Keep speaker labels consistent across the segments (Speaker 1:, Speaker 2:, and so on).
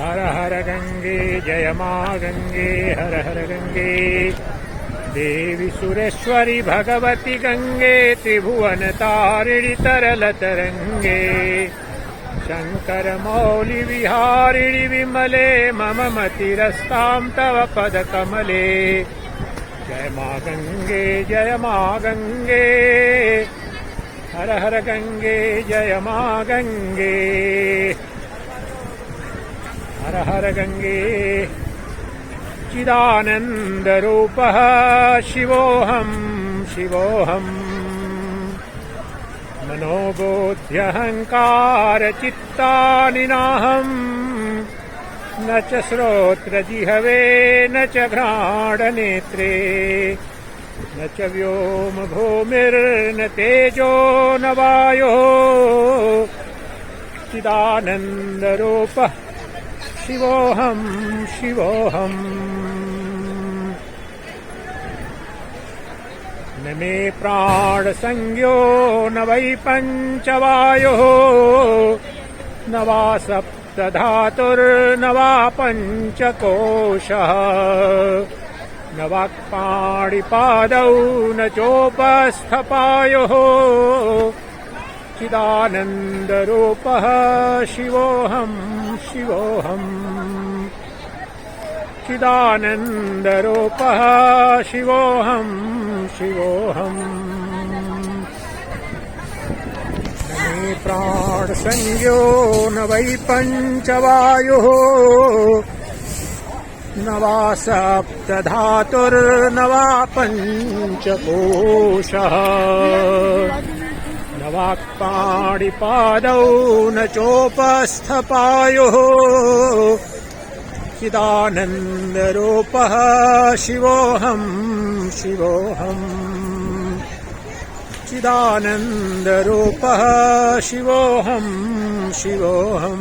Speaker 1: हर हर गंगे जय मां गंगे हर हर गंगे देवी सुरेश्वरी भगवती गंगे त्रिभुवन तारिणी तरल तरंगे शंकर मौली विहारिणी विमले मम मतिरस्तां तव पद कमले जय मां गंगे जय मां गंगे हर हर गंगे जय मां गंगे हर हर गंगे चिदानंद रूपः शिवोऽहं शिवोऽहं मनोबोध्यहंकार चित्तानि नाहं न च श्रोत्रजिह्वे न च घ्राणनेत्रे न च व्योम भूमिर्न तेजो न वायुः चिदानंद रूपः शिवोऽहं शिवोऽहं न मे प्राणसंज्ञो न वै पञ्चवायुः न वा सप्तधातुर्न वा पञ्चकोशः न वाक्पाणिपादौ न चोपस्थपायुः चिदानन्दरूपः शिवोऽहं शिवोऽहं चिदानन्दरूपः शिवोऽहं शिवोऽहं न मे प्राणसंज्ञो न वै पञ्चवायुः न वा सप्तधातुर्न वा पञ्चकोशः न वाक्पाणिपादौ न चोपस्थपायुः चिदानन्दरूपः शिवोऽहं शिवोऽहं चिदानन्दरूपः शिवोऽहं शिवोऽहं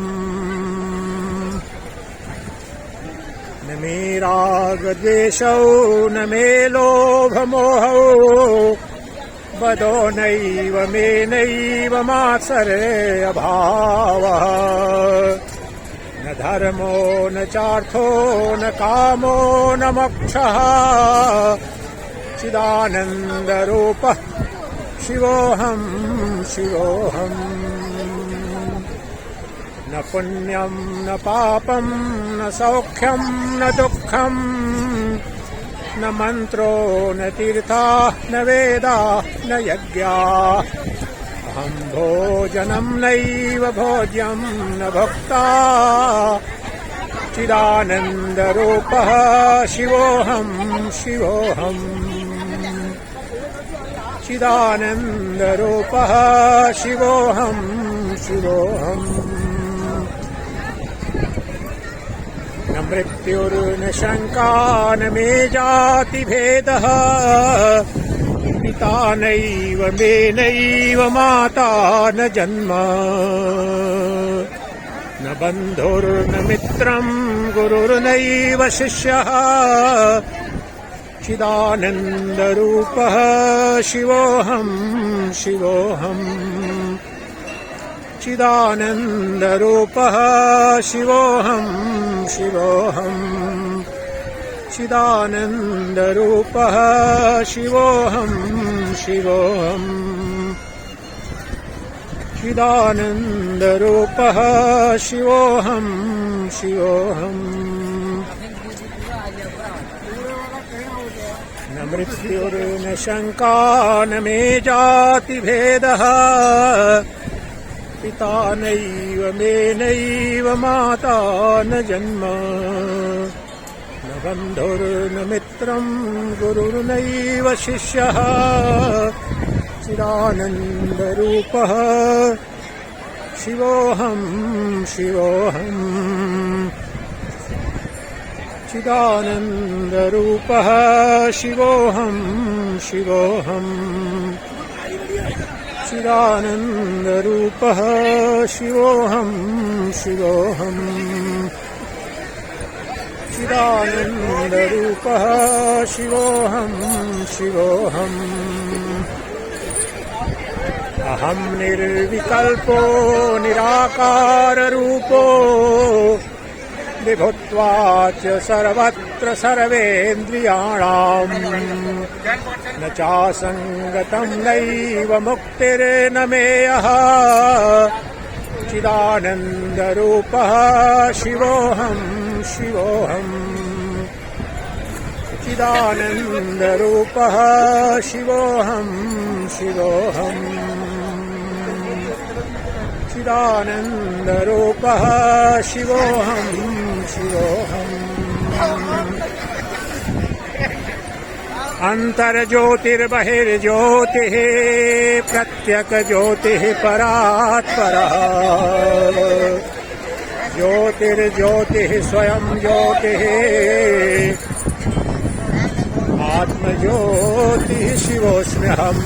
Speaker 1: न मे रागद्वेषौ न मे लोभमोहौ बदो नैव मे नैव मात्सर्यभावः न धर्मो न चार्थो न कामो न मोक्षः चिदानन्दरूपः शिवोऽहं शिवोऽहं न पुण्यं न पापं न सौख्यं न दुःखं न मन्त्रो न तीर्थाः न वेदाः न यज्ञाः अहं भोजनं नैव भोज्यं न भोक्ता चिदानन्दरूपः शिवोऽहं शिवोऽहं चिदानन्दरूपः शिवोऽहं शिवोऽहम् न मृत्युर्न शंका न मे जातिभेदः पिता नैव मे नैव माता न जन्म न बन्धुर्न मित्रं गुरुर्नैव शिष्यः चिदानन्दरूपः शिवोऽहं शिवोऽहं चिदानन्दरूपः शिवोऽहं शिवोऽहं चिदानन्दरूपः शिवोऽहं शिवोऽहं चिदानन्दरूपः शिवोऽहं शिवोऽहम् न मृत्युर्न शंका न मे जातिभेदः पिता नैव मे नैव माता न जन्म न बन्धुर्न मित्रं गुरुर्नैव शिष्यः चिदानन्दरूपः शिवोऽहं शिवोऽहं चिदानन्दरूपः शिवोऽहं शिवोऽहं चिदानन्दरूपः शिवोऽहं शिवोऽहं चिदानन्दरूपः शिवोऽहं शिवोऽहम् अहं निर्विकल्पो निराकाररूपो विभुत्वाच्च सर्वत्र सर्वेन्द्रियाणाम् न चासङ्गतं नैव मुक्तिर्न मेयः चिदानन्दरूपः शिवोऽहं शिवोऽहम् चिदानन्दरूपः शिवोऽहं शिवोऽहम् चिदानन्दरूपः शिवोऽहं शिवोऽहम् अन्तर्ज्योतिर्बहिर्ज्योतिः प्रत्यकज्योतिः परात्परः ज्योतिर्ज्योतिः स्वयं ज्योतिः आत्मज्योतिः शिवोऽस्म्यहम्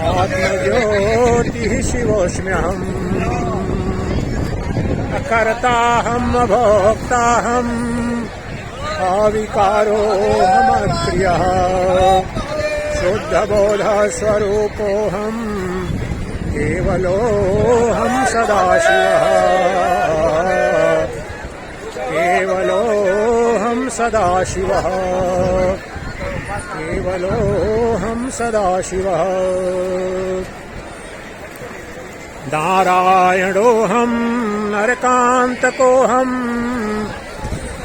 Speaker 1: आत्मज्योतिः शिवोऽस्म्यहम् अकर्ताहम् अभोक्ताहम् अविकारोऽहमक्रियः शुद्धबोधस्वरूपोऽहम् केवलोऽहं सदाशिवः केवलोऽहं सदाशिवः केवलोऽहं सदाशिवः नारायणोऽहं नरकान्तकोऽहं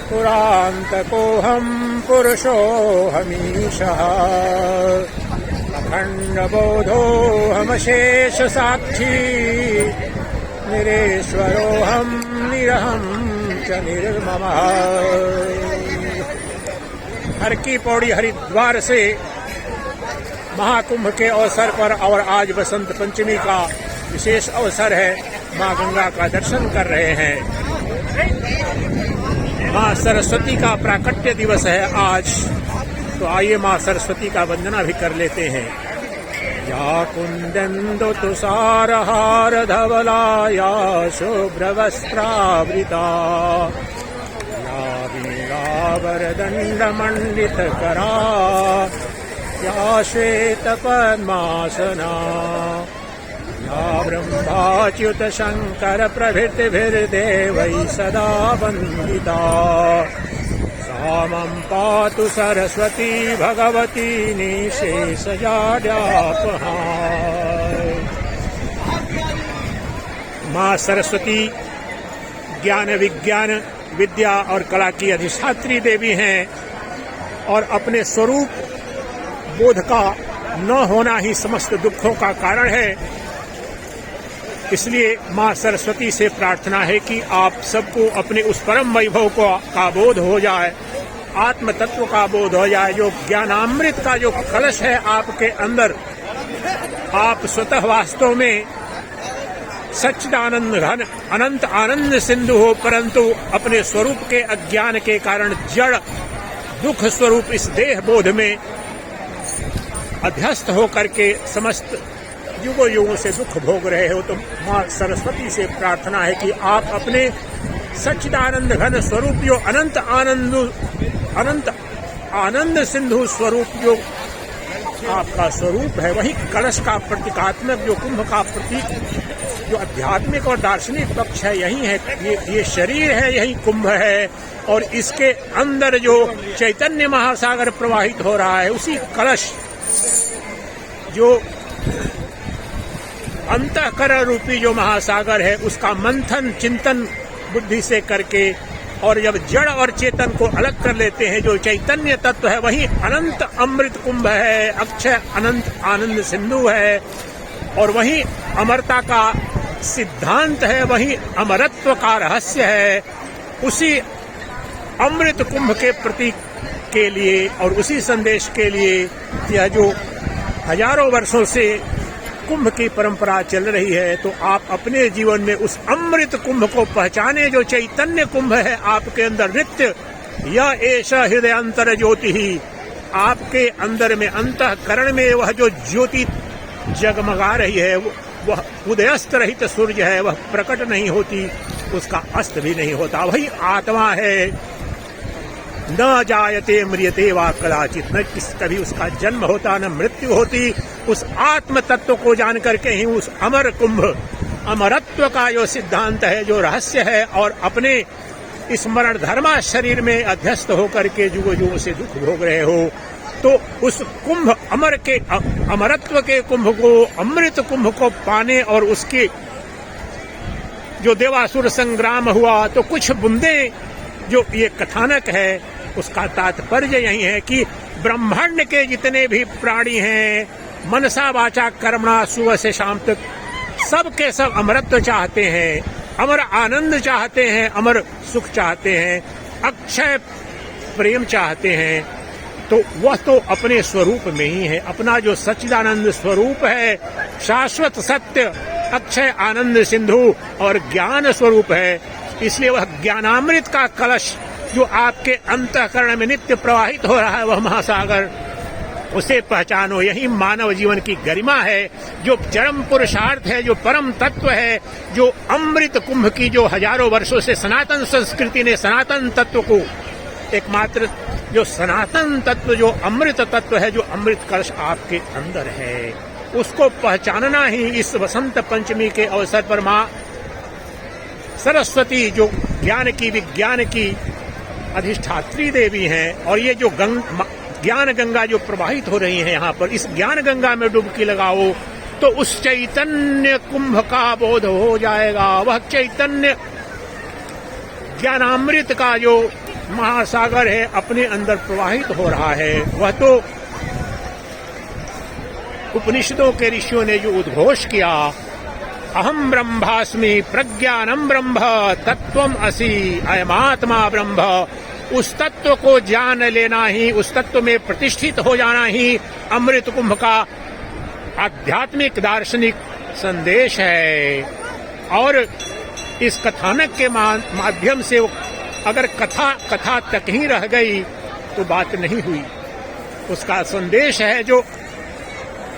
Speaker 1: पुरान्तकोऽहं पुरुषोऽहमीशः अखण्डबोधोऽहमशेषसाक्षी निरेश्वरोऽहं निरहं च निर्ममः। हर की पौड़ी हरिद्वार से महाकुंभ के अवसर पर और आज बसंत पंचमी का विशेष अवसर है, मां गंगा का दर्शन कर रहे हैं। मां सरस्वती का प्राकट्य दिवस है आज, तो आइए मां सरस्वती का वंदना भी कर लेते हैं। या कुंदंदो तुषारहार धवला या शुभ्रवस्त्रावृता या वीरावरदण्डमण्डितकरा या श्वेतपद्मासना या ब्रह्माच्युत शंकर प्रभृतिभिर्देवैः सदा वन्दिता सा मम पातु सरस्वती भगवती निशेषजाड्यापहा। मां सरस्वती ज्ञान विज्ञान विद्या और कला की अधिष्ठात्री देवी हैं और अपने स्वरूप बोध का न होना ही समस्त दुखों का कारण है। इसलिए मां सरस्वती से प्रार्थना है कि आप सबको अपने उस परम वैभव का बोध हो जाए, आत्म तत्व का बोध हो जाए, जो ज्ञानामृत का जो कलश है आपके अंदर, आप स्वतः वास्तव में सच्चिदानंद घन अनंत आनंद सिंधु हो, परंतु अपने स्वरूप के अज्ञान के कारण जड़ दुख स्वरूप इस देह बोध में अध्यस्त होकर के समस्त युगों युगों से दुख भोग रहे हो। तो मां सरस्वती से प्रार्थना है कि आप अपने सच्चिदानंद घन स्वरूप जो अनंत आनंद सिंधु स्वरूप जो आपका स्वरूप है, वही कलश का प्रतीकात्मक जो कुंभ का प्रतीक जो आध्यात्मिक और दार्शनिक पक्ष है यही है। ये शरीर है, यही कुंभ है, और इसके अंदर जो चैतन्य महासागर प्रवाहित हो रहा है, उसी कलश जो अंतःकरण रूपी जो महासागर है, उसका मंथन चिंतन बुद्धि से करके, और जब जड़ और चेतन को अलग कर लेते हैं, जो चैतन्य तत्व है वही अनंत अमृत कुंभ है, अक्षय अनंत आनंद सिंधु है, और वही अमरता का सिद्धांत है, वही अमरत्व का रहस्य है। उसी अमृत कुंभ के प्रतीक के लिए और उसी संदेश के लिए यह जो हजारों वर्षों से कुंभ की परंपरा चल रही है, तो आप अपने जीवन में उस अमृत कुंभ को पहचाने, जो चैतन्य कुंभ है आपके अंदर नित्य। यह ऐसा हृदयांतर ज्योति ही, आपके अंदर में अंतःकरण में वह जो ज्योति जगमगा रही है, वह उदयस्त रहित सूर्य है, वह प्रकट नहीं होती, उसका अस्त भी नहीं होता, वही आत्मा है। न जायते म्रियते वा कदाचित, न कभी उसका जन्म होता न मृत्यु होती। उस आत्म तत्व को जान करके ही उस अमर कुंभ अमरत्व का जो सिद्धांत है, जो रहस्य है, और अपने स्मरण धर्मा शरीर में अध्यस्त होकर के जुगों जुगों से दुख भोग रहे हो, तो उस कुंभ अमरत्व के कुंभ को, अमृत कुंभ को पाने और उसके जो देवासुर संग्राम हुआ, तो कुछ बूंदे जो ये कथानक है उसका तात्पर्य यही है कि ब्रह्मांड के जितने भी प्राणी हैं, मनसा वाचा कर्मणा सुबह से शाम तक सब के सब अमरत्व चाहते हैं, अमर आनंद चाहते हैं, अमर सुख चाहते हैं, अक्षय प्रेम चाहते हैं। तो वह तो अपने स्वरूप में ही है, अपना जो सच्चिदानंद स्वरूप है, शाश्वत सत्य अक्षय आनंद सिंधु और ज्ञान स्वरूप है। इसलिए वह ज्ञानामृत का कलश जो आपके अंतःकरण में नित्य प्रवाहित हो रहा है, वह महासागर, उसे पहचानो। यही मानव जीवन की गरिमा है, जो चरम पुरुषार्थ है, जो परम तत्व है, जो अमृत कुंभ की जो हजारों वर्षों से सनातन संस्कृति ने सनातन तत्व को, एकमात्र जो सनातन तत्व, जो अमृत तत्व है, जो अमृत कलश आपके अंदर है, उसको पहचानना ही इस वसंत पंचमी के अवसर पर माँ सरस्वती, जो ज्ञान की विज्ञान की अधिष्ठात्री देवी हैं, और ये जो ज्ञान गंगा जो प्रवाहित हो रही है यहाँ पर, इस ज्ञान गंगा में डुबकी लगाओ तो उस चैतन्य कुंभ का बोध हो जाएगा। वह चैतन्य ज्ञानामृत का जो महासागर है अपने अंदर प्रवाहित हो रहा है। वह तो उपनिषदों के ऋषियों ने जो उद्घोष किया, अहम ब्रह्मास्मि प्रज्ञानम ब्रह्म तत्वम असि अयमात्मा ब्रह्म, उस तत्व को जान लेना ही, उस तत्व में प्रतिष्ठित हो जाना ही अमृत कुंभ का आध्यात्मिक दार्शनिक संदेश है। और इस कथानक के माध्यम से अगर कथा तक ही रह गई तो बात नहीं हुई। उसका संदेश है, जो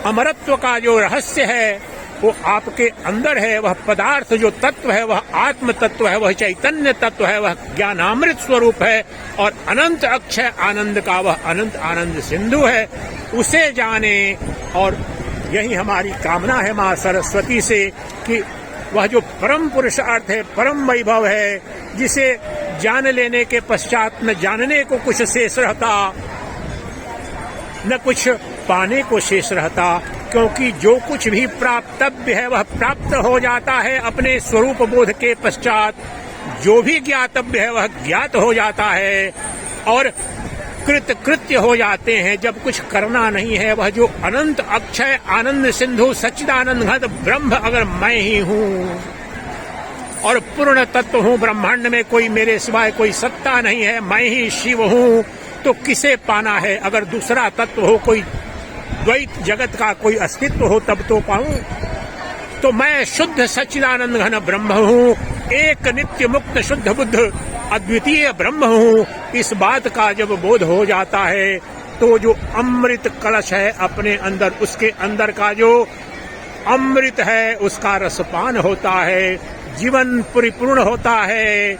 Speaker 1: अमरत्व का जो रहस्य है वो आपके अंदर है। वह पदार्थ जो तत्व है, वह आत्म तत्व है, वह चैतन्य तत्व है, वह ज्ञानामृत स्वरूप है, और अनंत अक्षय आनंद का वह अनंत आनंद सिंधु है। उसे जाने, और यही हमारी कामना है माँ सरस्वती से कि वह जो परम पुरुषार्थ है, परम वैभव है, जिसे जान लेने के पश्चात न जानने को कुछ शेष रहता, न कुछ पाने को शेष रहता, क्योंकि जो कुछ भी प्राप्तव्य है वह प्राप्त हो जाता है अपने स्वरूप बोध के पश्चात। जो भी ज्ञातव्य है वह ज्ञात हो जाता है, और कृत्य हो जाते हैं। जब कुछ करना नहीं है, वह जो अनंत अक्षय आनंद सिंधु सच्चिदानंद घन ब्रह्म अगर मैं ही हूँ और पूर्ण तत्व हूँ, ब्रह्मांड में कोई मेरे सिवाय कोई सत्ता नहीं है, मैं ही शिव हूँ, तो किसे पाना है? अगर दूसरा तत्व हो, कोई द्वैत जगत का कोई अस्तित्व हो, तब तो पाऊं। तो मैं शुद्ध सच्चिदानंद घन ब्रह्म हूँ, एक नित्य मुक्त शुद्ध बुद्ध अद्वितीय ब्रह्म हूँ। इस बात का जब बोध हो जाता है तो जो अमृत कलश है अपने अंदर, उसके अंदर का जो अमृत है उसका रसपान होता है, जीवन परिपूर्ण होता है।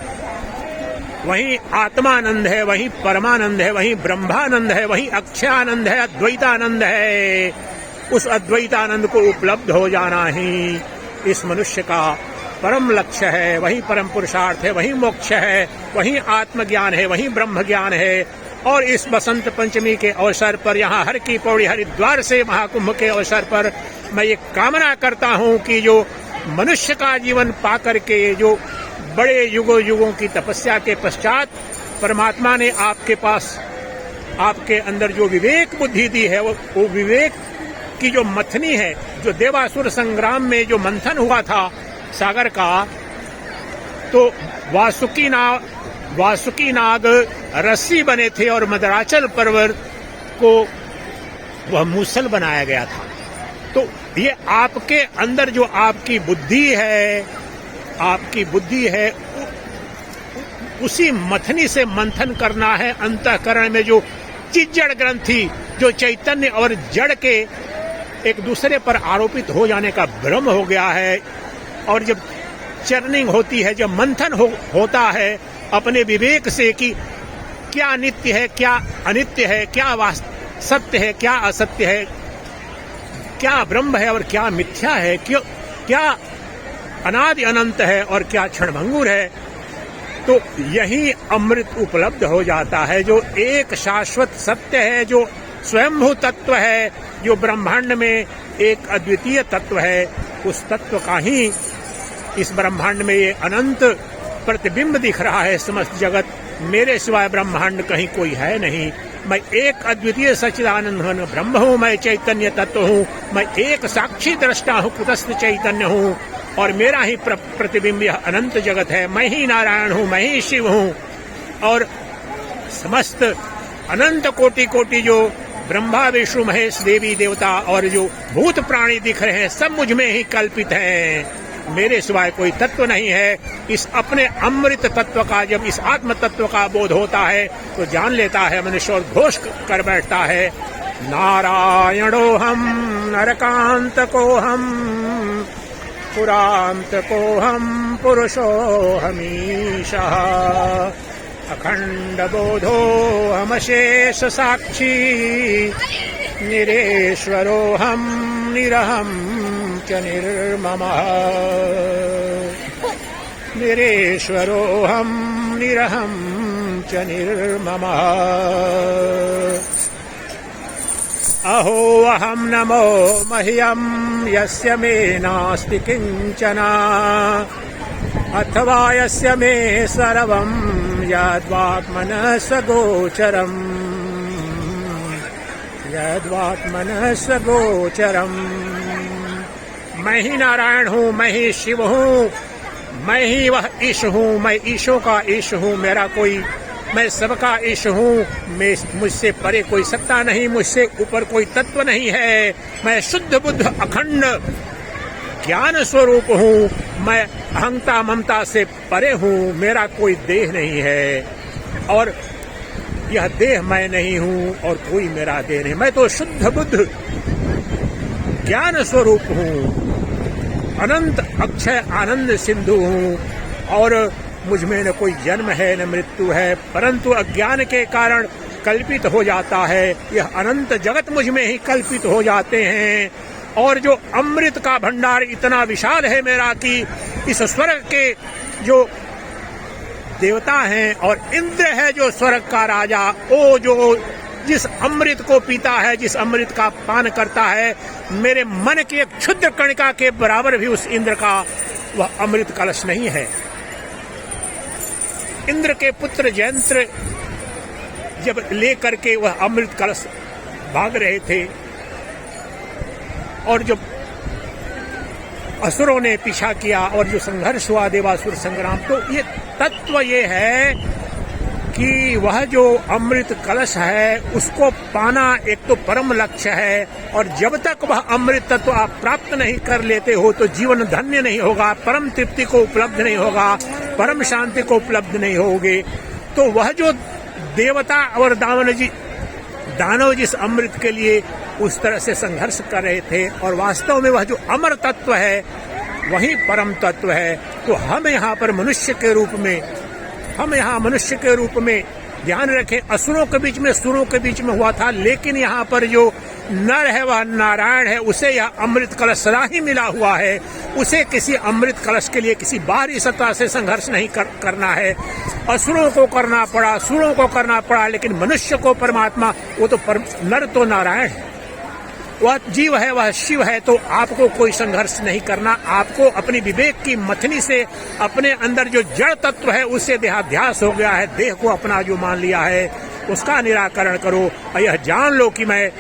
Speaker 1: वहीं आत्मानंद है, वहीं परमानंद है, वहीं ब्रह्मानंद है, वहीं अक्षयानंद है, अद्वैतानंद है। उस अद्वैतानंद को उपलब्ध हो जाना ही इस मनुष्य का परम लक्ष्य है, वही परम पुरुषार्थ है, वही मोक्ष है, वही आत्मज्ञान है, वही ब्रह्म ज्ञान है। और इस बसंत पंचमी के अवसर पर, यहाँ हर की पौड़ी हरिद्वार से महाकुंभ के अवसर पर, मैं ये कामना करता हूँ कि जो मनुष्य का जीवन पा करके, जो बड़े युगों युगों की तपस्या के पश्चात परमात्मा ने आपके पास, आपके अंदर जो विवेक बुद्धि दी है, वो विवेक की जो मथनी है, जो देवासुर संग्राम में जो मंथन हुआ था सागर का, तो वासुकी नाग रस्सी बने थे और मदराचल पर्वत को वह मूसल बनाया गया था। तो ये आपके अंदर जो आपकी बुद्धि है, उसी मथनी से मंथन करना है। अंतःकरण में जो चिज्जड़ ग्रंथि, जो चैतन्य और जड़ के एक दूसरे पर आरोपित हो जाने का भ्रम हो गया है, और जब चर्निंग होती है, जब मंथन होता है अपने विवेक से कि क्या नित्य है, क्या अनित्य है, क्या सत्य है, क्या असत्य है, क्या ब्रह्म है और क्या मिथ्या है, क्या अनादि अनंत है और क्या क्षणभंगुर है। तो यही अमृत उपलब्ध हो जाता है, जो एक शाश्वत सत्य है, जो स्वयंभू तत्व है, जो ब्रह्मांड में एक अद्वितीय तत्व है। उस तत्व का ही इस ब्रह्मांड में ये अनंत प्रतिबिंब दिख रहा है। समस्त जगत मेरे सिवाय ब्रह्मांड कहीं कोई है नहीं। मैं एक अद्वितीय सच्चिदानंद घन ब्रह्म हूँ, मैं चैतन्य तत्व हूँ, मैं एक साक्षी दृष्टा हूँ, कुटस्थ चैतन्य हूँ और मेरा ही प्रतिबिंब यह अनंत जगत है। मैं ही नारायण हूँ, मैं ही शिव हूँ और समस्त अनंत कोटि कोटि जो ब्रह्मा विष्णु महेश देवी देवता और जो भूत प्राणी दिख रहे हैं सब मुझ में ही कल्पित हैं। मेरे सिवाय कोई तत्व नहीं है। इस अपने अमृत तत्व का जब इस आत्म तत्व का बोध होता है तो जान लेता है मनुष्य और घोष कर बैठता है, नारायणो हम नरकांत को हम पुरांत को हम पुरुषो हमीशा अखंड बोधो हम शेष साक्षी निरेश्वरो हम निरहम च निर्ममः निरेश्वरो हम निरहम च निर्ममः अहो अहम नमो मह्यम यस्य मे नास्ति किंचन अथवा यस्य मे सर्वं यद्वात्मनः सगोचरम् यद्वात्मनः सगोचरम्। मैं ही नारायण हूँ, मैं ही शिव हूँ, मैं ही वह ईश हूँ, मैं ईशों का ईश हूँ। मेरा कोई, मैं सबका ईश हूँ। मुझसे परे कोई सत्ता नहीं, मुझसे ऊपर कोई तत्व नहीं है। मैं शुद्ध बुद्ध अखंड ज्ञान स्वरूप हूँ। मैं अहंता ममता से परे हूँ। मेरा कोई देह नहीं है और यह देह मैं नहीं हूँ और कोई मेरा देह नहीं। मैं तो शुद्ध बुद्ध ज्ञान स्वरूप हूँ, अनंत अक्षय आनंद सिंधु हूँ और मुझ में न कोई जन्म है न मृत्यु है, परंतु अज्ञान के कारण कल्पित हो जाता है। यह अनंत जगत मुझ में ही कल्पित हो जाते हैं और जो अमृत का भंडार इतना विशाल है मेरा कि इस स्वर्ग के जो देवता हैं और इंद्र है जो स्वर्ग का राजा, वो जो जिस अमृत को पीता है, जिस अमृत का पान करता है, मेरे मन की एक क्षुद्र कणिका के बराबर भी उस इंद्र का वह अमृत कलश नहीं है। इंद्र के पुत्र जयंत्र जब लेकर के वह अमृत कलश भाग रहे थे और जब असुरों ने पीछा किया और जो संघर्ष हुआ देवासुर संग्राम, तो ये तत्व ये है कि वह जो अमृत कलश है उसको पाना एक तो परम लक्ष्य है और जब तक वह अमृत तत्व आप प्राप्त नहीं कर लेते हो तो जीवन धन्य नहीं होगा, परम तृप्ति को उपलब्ध नहीं होगा, परम शांति को उपलब्ध नहीं होगे। तो वह जो देवता और दानव जिस अमृत के लिए उस तरह से संघर्ष कर रहे थे और वास्तव में वह जो अमर तत्व है वही परम तत्व है। तो हम यहाँ पर मनुष्य के रूप में ध्यान रखें, असुरों के बीच में सुरों के बीच में हुआ था, लेकिन यहाँ पर जो नर है वह नारायण है, उसे यह अमृत कलश सदा ही मिला हुआ है। उसे किसी अमृत कलश के लिए किसी बाहरी सत्ता से संघर्ष नहीं करना है। असुरों को करना पड़ा, सुरों को करना पड़ा, लेकिन मनुष्य को परमात्मा, वो तो नर तो नारायण है, वह जीव है, वह शिव है। तो आपको कोई संघर्ष नहीं करना, आपको अपनी विवेक की मथनी से अपने अंदर जो जड़ तत्व है उससे देहाध्यास हो गया है, देह को अपना जो मान लिया है उसका निराकरण करो और यह जान लो कि मैं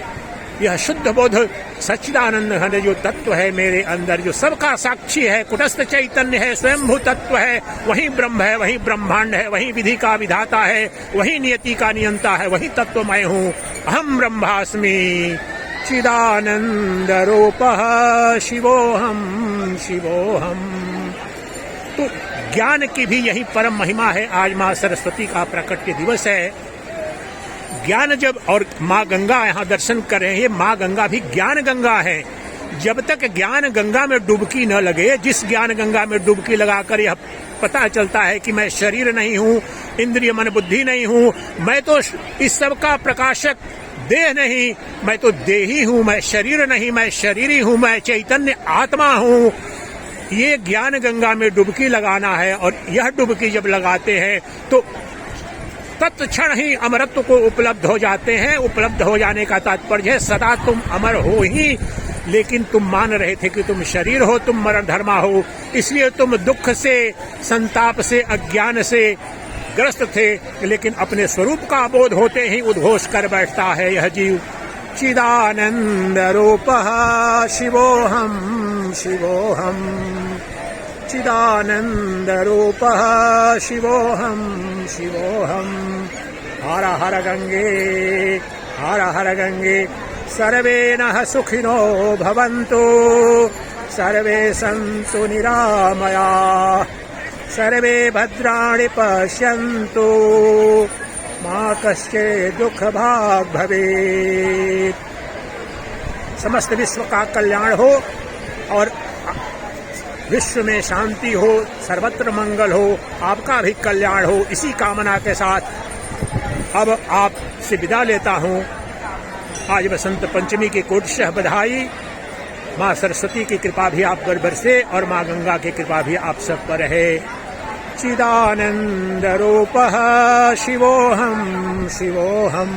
Speaker 1: यह शुद्ध बोध सच्चिदानंद घन जो तत्व है मेरे अंदर, जो सबका साक्षी है, कुटस्थ चैतन्य है, स्वयंभू तत्व है, वही ब्रह्म है, वही ब्रह्मांड है, वही विधि का विधाता है, वही नियति का नियंता है, वही तत्व मैं हूँ। अहम ब्रह्मास्मि चिदानंद रूपः शिवोहम शिवोहम। तो ज्ञान की भी यही परम महिमा है। आज माँ सरस्वती का प्राकट्य दिवस है। ज्ञान जब, और माँ गंगा यहाँ दर्शन कर रहे हैं, माँ गंगा भी ज्ञान गंगा है। जब तक ज्ञान गंगा में डुबकी न लगे, जिस ज्ञान गंगा में डुबकी लगाकर यह पता चलता है कि मैं शरीर नहीं हूँ, इंद्रिय मन बुद्धि नहीं हूँ, मैं तो इस सब का प्रकाशक देह नहीं, मैं तो देही हूँ, मैं शरीर नहीं, मैं शरीरी हूँ, मैं चैतन्य आत्मा हूँ, ये ज्ञान गंगा में डुबकी लगाना है। और यह डुबकी जब लगाते हैं तो तत्क्षण ही अमरत्व को उपलब्ध हो जाते हैं। उपलब्ध हो जाने का तात्पर्य है सदा तुम अमर हो ही, लेकिन तुम मान रहे थे कि तुम शरीर हो, तुम मरण धर्मा हो, इसलिए तुम दुख से, संताप से, अज्ञान से ग्रस्त थे। लेकिन अपने स्वरूप का बोध होते ही उद्घोष कर बैठता है यह जीव, चिदानंद रूपः शिवोहम शिवोहम, चिदानंद रूपः शिवोहम शिवोहम। हर हर गंगे हर हर गंगे, सर्वे नः सुखिनो भवन्तु, सर्वे सन्तु निरामयाः, सर्वे भद्राणि पश्यन्तु, मा कश्चित् दुःख भाग् भवेत्। समस्त विश्व का कल्याण हो और विश्व में शांति हो, सर्वत्र मंगल हो, आपका भी कल्याण हो, इसी कामना के साथ अब आपसे विदा लेता हूँ। आज बसंत पंचमी की कोटिशः बधाई। माँ सरस्वती की कृपा भी आप पर बरसे और माँ गंगा की कृपा भी आप सब पर रहे। चिदानंद रूपः शिवोहम शिवोहम।